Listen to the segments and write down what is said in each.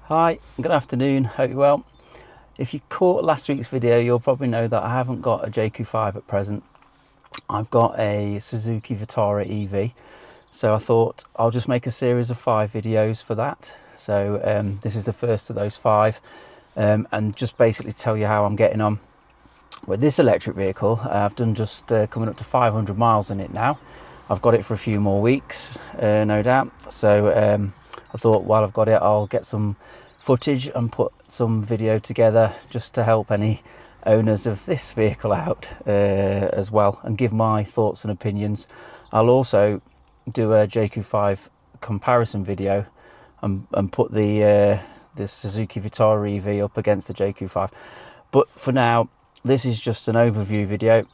Hi, good afternoon, hope you're well. If you caught last week's video, you'll probably know that I haven't got a Jaecoo 5 at present. I've got a Suzuki Vitara EV, so I thought I'll just make a series of 5 videos for that. So this is the first of those 5, and just basically tell you how I'm getting on with this electric vehicle. I've done just coming up to 500 miles in it now. I've got it for a few more weeks, no doubt. So I thought while I've got it, I'll get some footage and put some video together just to help any owners of this vehicle out as well, and give my thoughts and opinions. I'll also do a Jaecoo 5 comparison video and put the Suzuki Vitara EV up against the Jaecoo 5. But for now, this is just an overview video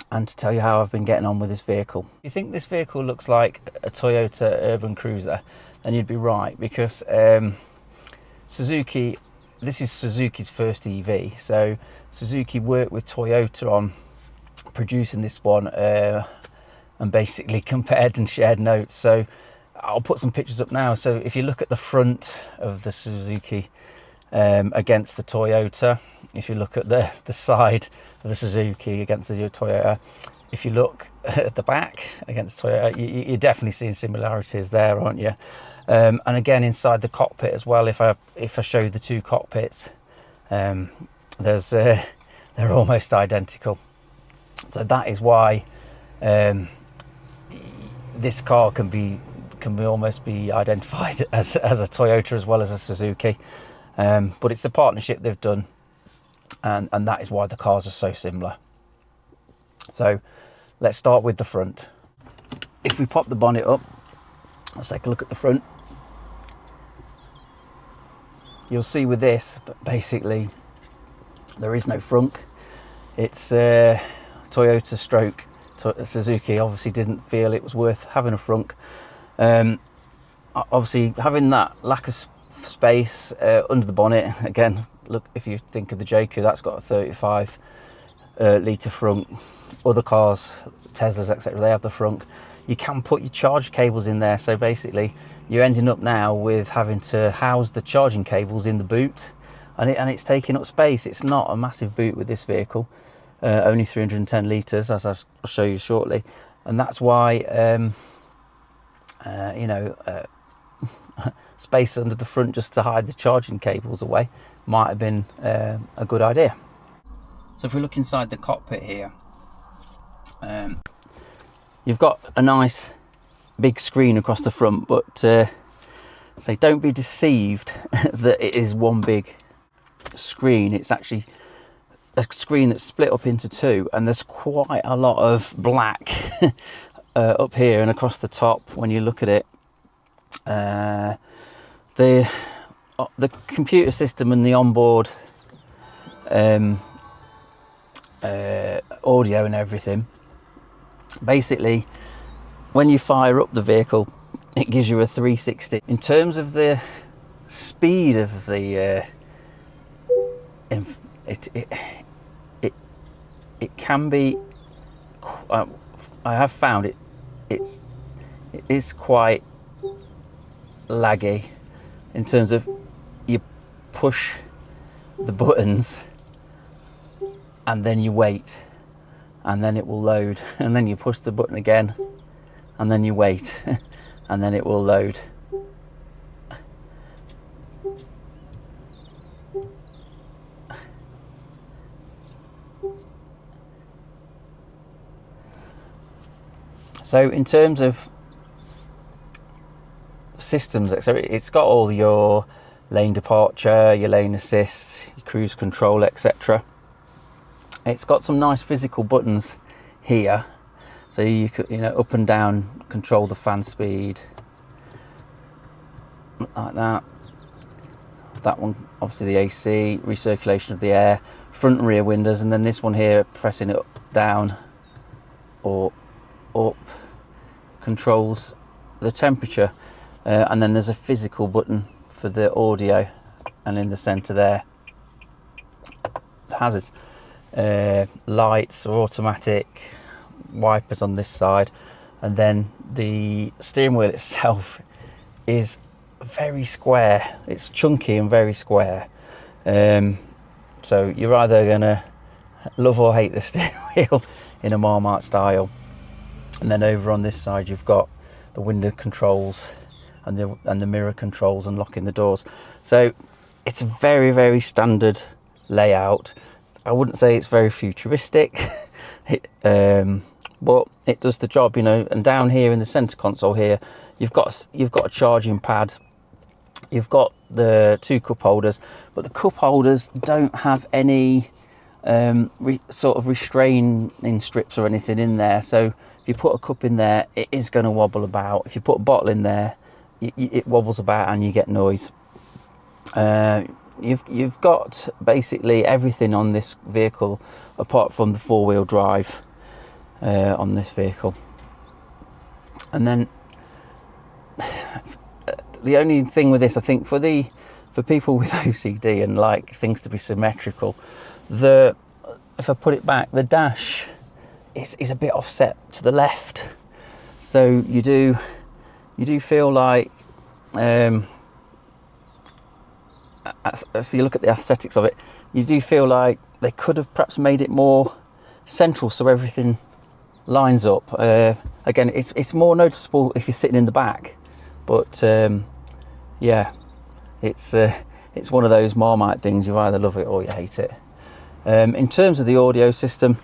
and to tell you how I've been getting on with this vehicle. If you think this vehicle looks like a Toyota urban cruiser, then you'd be right, because Suzuki, this is Suzuki's first EV, so Suzuki worked with Toyota on producing this one and basically compared and shared notes. So I'll put some pictures up now. So if you look at the front of the Suzuki against the Toyota, if you look at the side of the Suzuki against the Toyota, if you look at the back against Toyota, you're definitely seeing similarities there, aren't you? And again, inside the cockpit as well, if I show you the two cockpits, they're almost identical. So that is why this car can almost be identified as a Toyota as well as a Suzuki. But it's a partnership they've done, and that is why the cars are so similar. So let's start with the front. If we pop the bonnet up, let's take a look at the front. You'll see with this, but basically there is no frunk. It's Toyota stroke Suzuki obviously didn't feel it was worth having a frunk. Obviously having that lack of space under the bonnet, again, look, if you think of the Jaecoo, that's got a 35 litre frunk. Other cars, Teslas, etc., they have the frunk. You can put your charge cables in there, so basically you're ending up now with having to house the charging cables in the boot, and it's taking up space. It's not a massive boot with this vehicle, only 310 litres, as I'll show you shortly, and that's why space under the front just to hide the charging cables away might have been a good idea. So if we look inside the cockpit here, you've got a nice big screen across the front, but so don't be deceived that it is one big screen. It's actually a screen that's split up into two, and there's quite a lot of black up here and across the top when you look at it. The computer system and the onboard audio and everything, basically when you fire up the vehicle, it gives you a 360. In terms of the speed of the it can be, I have found it is quite laggy in terms of you push the buttons and then you wait and then it will load, and then you push the button again and then you wait and then it will load. So in terms of systems, so it's got all your lane departure, your lane assist, your cruise control, etc. It's got some nice physical buttons here, so you could, up and down control the fan speed like that. That one, obviously the AC, recirculation of the air, front and rear windows, and then this one here, pressing it down or up, controls the temperature. And then there's a physical button for the audio, and in the center there, the hazards. Lights are automatic, wipers on this side, and then the steering wheel itself is very square. It's chunky and very square. So you're either gonna love or hate the steering wheel in a Marmite style. And then over on this side you've got the window controls and the mirror controls and locking the doors. So it's a very, very standard layout. I wouldn't say it's very futuristic, but it does the job, you know. And down here in the center console here, you've got a charging pad. You've got the 2 cup holders, but the cup holders don't have any sort of restraining strips or anything in there. So if you put a cup in there, it is going to wobble about. If you put a bottle in there, it wobbles about and you get noise. You've got basically everything on this vehicle apart from the 4-wheel drive on this vehicle. And then the only thing with this, I think, for people with OCD and like things to be symmetrical, if I put it back, the dash is a bit offset to the left. So you do feel like, if you look at the aesthetics of it, you do feel like they could have perhaps made it more central so everything lines up. Again, it's more noticeable if you're sitting in the back, but yeah, it's one of those Marmite things. You either love it or you hate it. In terms of the audio system,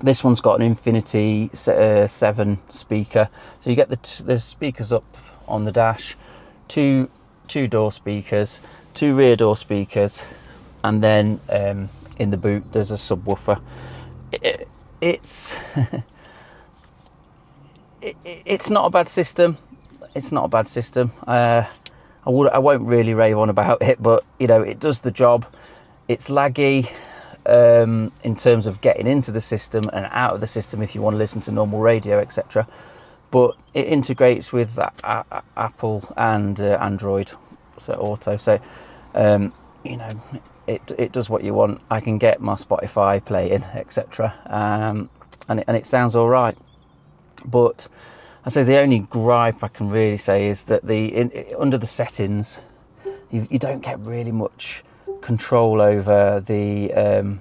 this one's got an Infinity 7 speaker, so you get the speakers up on the dash, two door speakers, 2 rear door speakers, and then in the boot there's a subwoofer. It's it's not a bad system. It's not a bad system. I won't really rave on about it, but you know, it does the job. It's laggy in terms of getting into the system and out of the system if you want to listen to normal radio, etc. But it integrates with Apple and Android, so Auto. So you know, it does what you want. I can get my Spotify playing, etc. And it sounds all right. But I say the only gripe I can really say is that under the settings, you don't get really much control over the.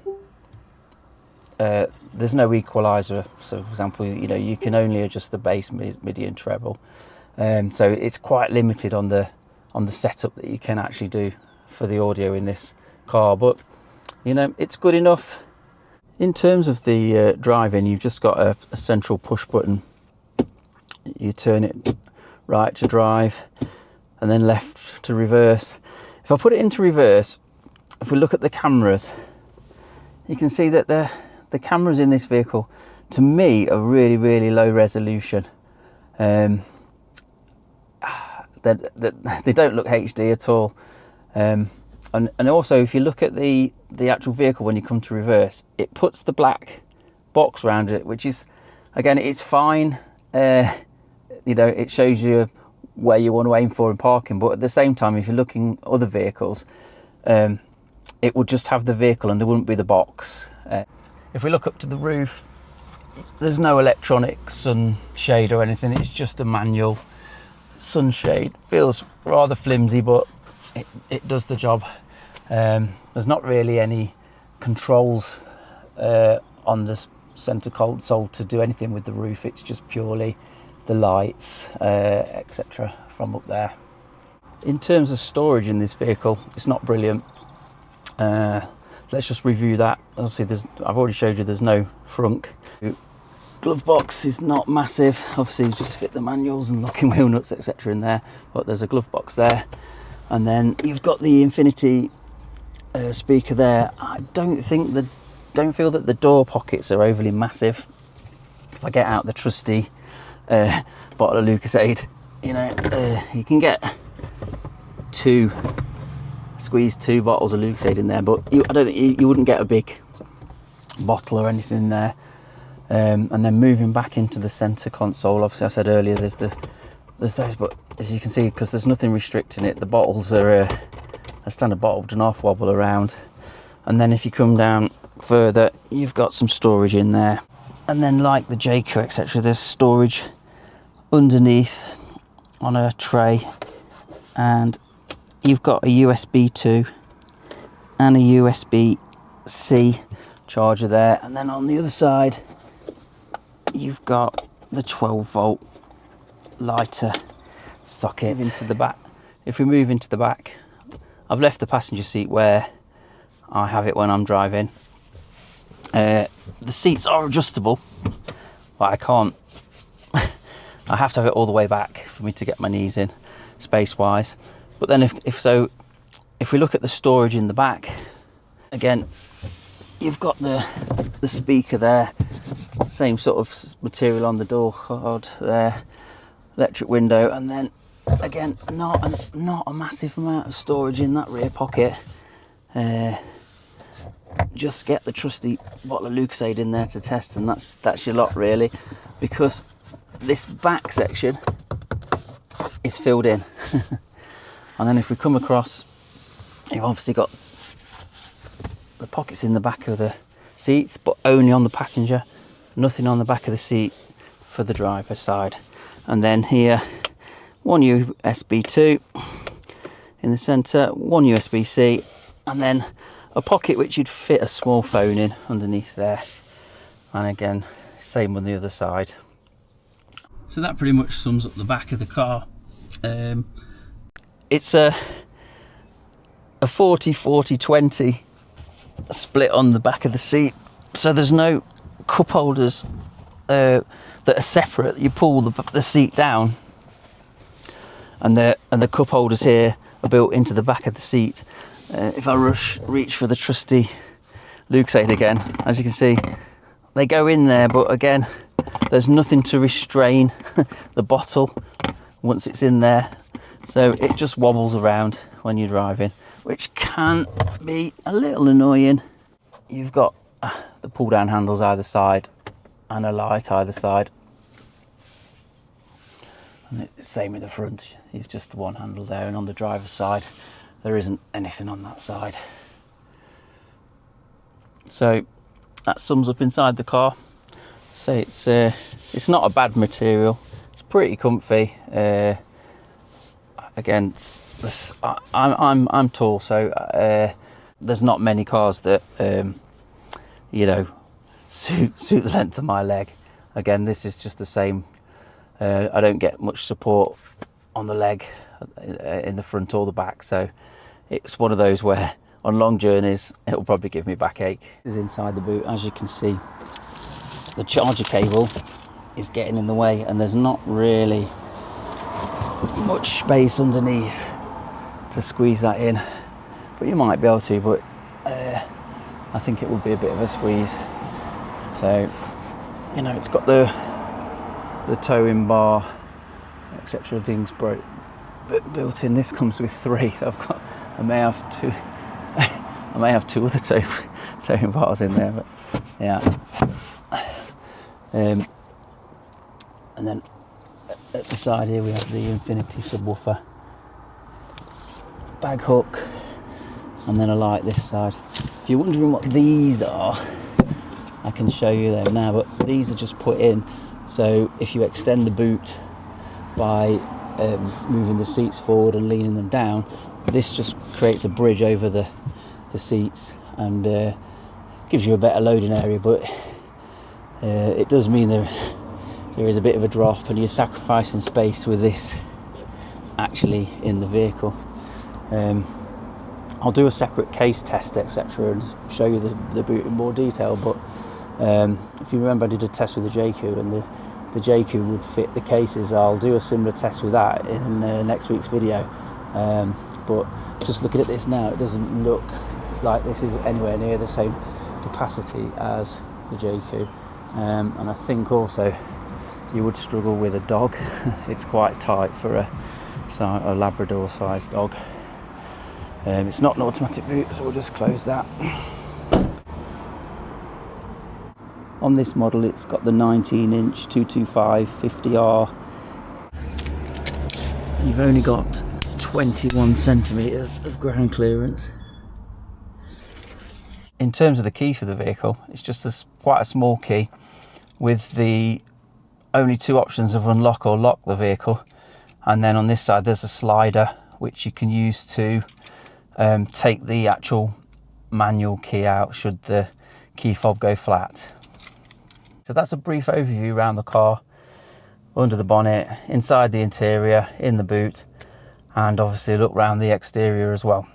There's no equalizer. So, for example, you know, you can only adjust the bass, MIDI, and treble. So it's quite limited on the setup that you can actually do for the audio in this car. But you know, it's good enough. In terms of the driving, you've just got a central push button. You turn it right to drive and then left to reverse. If I put it into reverse, if we look at the cameras, you can see that the cameras in this vehicle, to me, are really, really low resolution. They don't look HD at all. And also, if you look at the actual vehicle when you come to reverse, it puts the black box around it, which is, again, it's fine. You know, it shows you where you want to aim for in parking, but at the same time, if you're looking at other vehicles, it would just have the vehicle and there wouldn't be the box. If we look up to the roof, there's no electronic sunshade or anything. It's just a manual sunshade. Feels rather flimsy, but it does the job. There's not really any controls on the center console to do anything with the roof. It's just purely the lights, etc. from up there. In terms of storage in this vehicle, it's not brilliant. Let's just review that. Obviously, I've already showed you there's no frunk. Glove box is not massive. Obviously, you just fit the manuals and locking wheel nuts, etc. in there, but there's a glove box there. And then you've got the Infinity speaker there. I don't feel that the door pockets are overly massive. If I get out the trusty bottle of Lucozade, you know, you can get squeeze 2 bottles of Lucozade in there, but I don't think you wouldn't get a big bottle or anything in there. And then moving back into the center console, obviously I said earlier there's those, but as you can see, because there's nothing restricting it, the bottles are a standard bottle, do not wobble around. And then if you come down further, you've got some storage in there. And then, like the Jaecoo, etc., there's storage underneath on a tray. and you've got a USB 2 and a USB-C charger there, and then on the other side you've got the 12-volt lighter socket. Into the back. If we move into the back, I've left the passenger seat where I have it when I'm driving. The seats are adjustable, but I can't I have to have it all the way back for me to get my knees in space wise. But then if we look at the storage in the back, again, you've got the speaker there, same sort of material on the door card there, electric window, and then again, not a massive amount of storage in that rear pocket. Just get the trusty bottle of Lucozade in there to test, and that's your lot really, because this back section is filled in. And then if we come across, you've obviously got the pockets in the back of the seats, but only on the passenger, nothing on the back of the seat for the driver's side. And then here, one USB 2 in the centre, one USB-C, and then a pocket which you'd fit a small phone in underneath there. And again, same on the other side. So that pretty much sums up the back of the car. It's a 40-40-20 split on the back of the seat, so there's no cup holders that are separate. You pull the seat down, and the cup holders here are built into the back of the seat. If I reach for the trusty Lucozade again, as you can see, they go in there, but again, there's nothing to restrain the bottle once it's in there, so it just wobbles around when you're driving, which can be a little annoying. You've got the pull down handles either side and a light either side, and it's the same in the front. It's just the one handle there, and on the driver's side there isn't anything on that side. So that sums up inside the car. So it's not a bad material, it's pretty comfy. Again, I'm tall, so there's not many cars that you know, suit the length of my leg. Again, this is just the same. I don't get much support on the leg in the front or the back, so it's one of those where on long journeys it'll probably give me backache. Is inside the boot, as you can see, the charger cable is getting in the way, and there's not really much space underneath to squeeze that in, but you might be able to, but I think it would be a bit of a squeeze. So, you know, it's got the towing bar, etc. things built in. This comes with 3. I may have 2 I may have 2 other towing bars in there, but yeah. And then at the side here we have the infinity subwoofer, bag hook, and then a light this side. If you're wondering what these are, I can show you them now, but these are just put in, so if you extend the boot by moving the seats forward and leaning them down, this just creates a bridge over the seats and gives you a better loading area, but it does mean there is a bit of a drop, and you're sacrificing space with this actually in the vehicle. I'll do a separate case test, etc., and show you the boot in more detail, but if you remember, I did a test with the Jaecoo, and the Jaecoo would fit the cases. I'll do a similar test with that in next week's video, but just looking at this now, it doesn't look like this is anywhere near the same capacity as the Jaecoo, and I think also you would struggle with a dog. It's quite tight for a Labrador sized dog. It's not an automatic boot, so we'll just close that. On this model, it's got the 19-inch 225 50R. You've only got 21 centimetres of ground clearance. In terms of the key for the vehicle, it's just quite a small key with the only 2 options of unlock or lock the vehicle. And then on this side, there's a slider which you can use to take the actual manual key out should the key fob go flat. So that's a brief overview around the car, under the bonnet, inside the interior, in the boot, and obviously look around the exterior as well.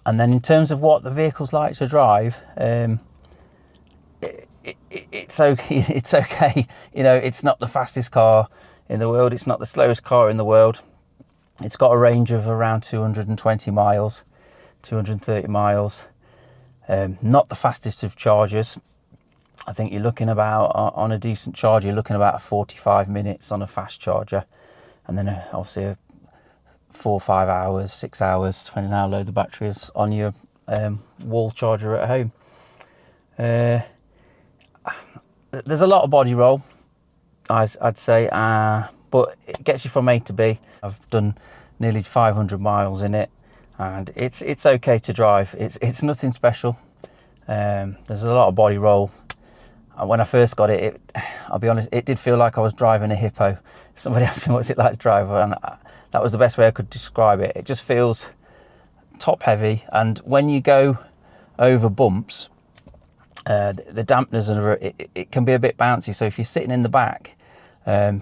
And then in terms of what the vehicle's like to drive, it's okay. It's okay. You know, it's not the fastest car in the world. It's not the slowest car in the world. It's got a range of around 220 miles, 230 miles. Not the fastest of chargers. I think you're looking about, on a decent charger, you're looking about 45 minutes on a fast charger. And then obviously 4 or 5 hours, 6 hours, depending on how low the battery is on your wall charger at home. There's a lot of body roll, I'd say, but it gets you from A to B. I've done nearly 500 miles in it, and it's okay to drive. It's nothing special. There's a lot of body roll. When I first got it, I'll be honest, it did feel like I was driving a Hippo. Somebody asked me what's it like to drive, and that was the best way I could describe it. It just feels top heavy, and when you go over bumps, the dampeners it can be a bit bouncy. So if you're sitting in the back,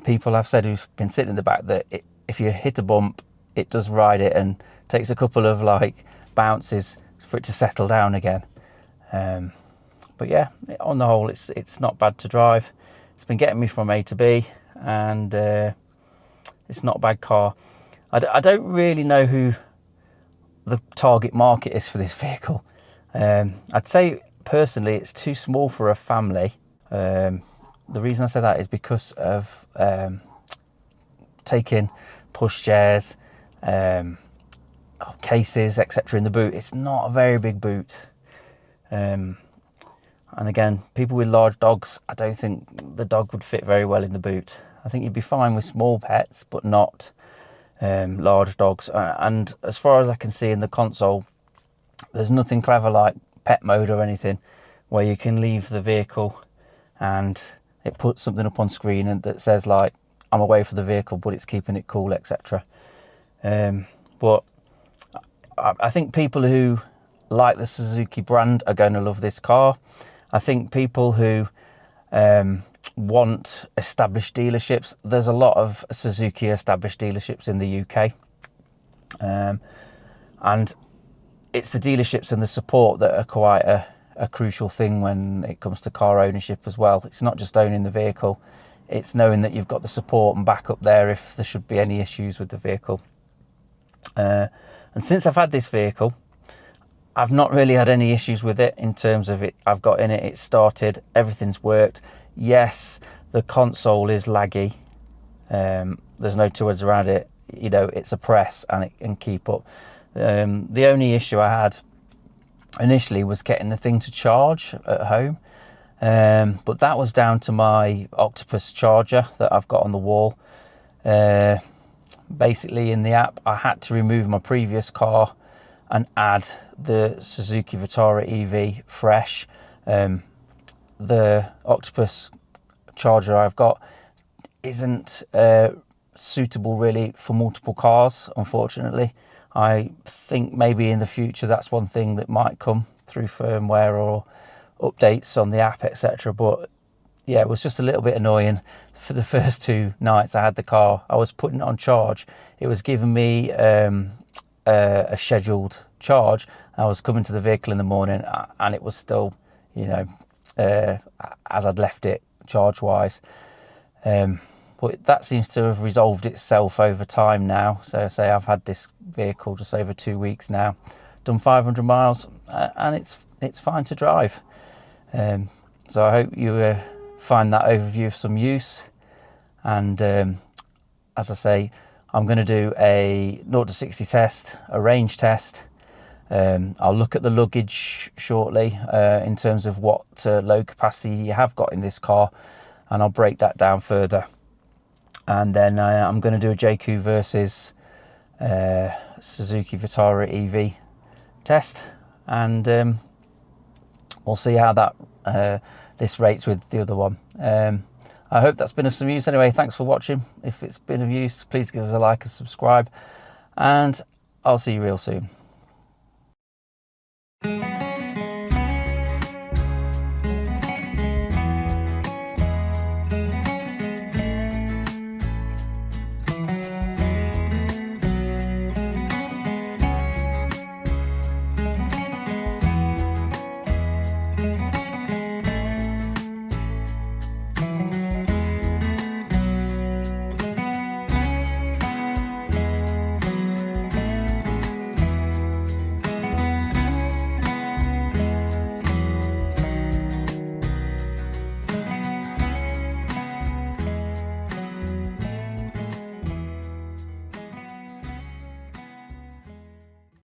people have said who've been sitting in the back that if you hit a bump, it does ride it and takes a couple of like bounces for it to settle down again. But yeah, on the whole, it's not bad to drive. It's been getting me from A to B, and it's not a bad car. I don't really know who the target market is for this vehicle. I'd say personally it's too small for a family. The reason I say that is because of taking pushchairs, cases, etc. in the boot. It's not a very big boot. And again, people with large dogs, I don't think the dog would fit very well in the boot. I think you'd be fine with small pets, but not large dogs. And as far as I can see in the console, there's nothing clever like pet mode or anything, where you can leave the vehicle and it puts something up on screen and that says like, I'm away from the vehicle, but it's keeping it cool, etc. But I think people who like the Suzuki brand are going to love this car. I think people who want established dealerships, there's a lot of Suzuki established dealerships in the UK. And it's the dealerships and the support that are quite a crucial thing when it comes to car ownership as well. It's not just owning the vehicle, it's knowing that you've got the support and backup there if there should be any issues with the vehicle. And since I've had this vehicle, I've not really had any issues with it in terms of it. I've got in it, it's started, everything's worked. Yes, the console is laggy. There's no two words around it. You know, it's a press and it can keep up. The only issue I had initially was getting the thing to charge at home. But that was down to my Octopus charger that I've got on the wall. Basically in the app, I had to remove my previous car and add the Suzuki Vitara EV fresh. The Octopus charger I've got isn't suitable really for multiple cars, unfortunately. I think maybe in the future that's one thing that might come through firmware or updates on the app, etc. But yeah, it was just a little bit annoying. For the first 2 nights I had the car, I was putting it on charge. It was giving me a scheduled charge. I was coming to the vehicle in the morning and it was still, you know, as I'd left it charge wise. But that seems to have resolved itself over time now. So say I've had this vehicle just over 2 weeks now, done 500 miles, and it's fine to drive. So I hope you find that overview of some use. And as I say, I'm going to do a 0 to 60 test, a range test. I'll look at the luggage shortly in terms of what load capacity you have got in this car, and I'll break that down further. And then I'm going to do a Jaecoo versus Suzuki Vitara EV test, and we'll see how that this rates with the other one. I hope that's been of some use. Anyway, thanks for watching. If it's been of use, please give us a like and subscribe. and I'll see you real soon.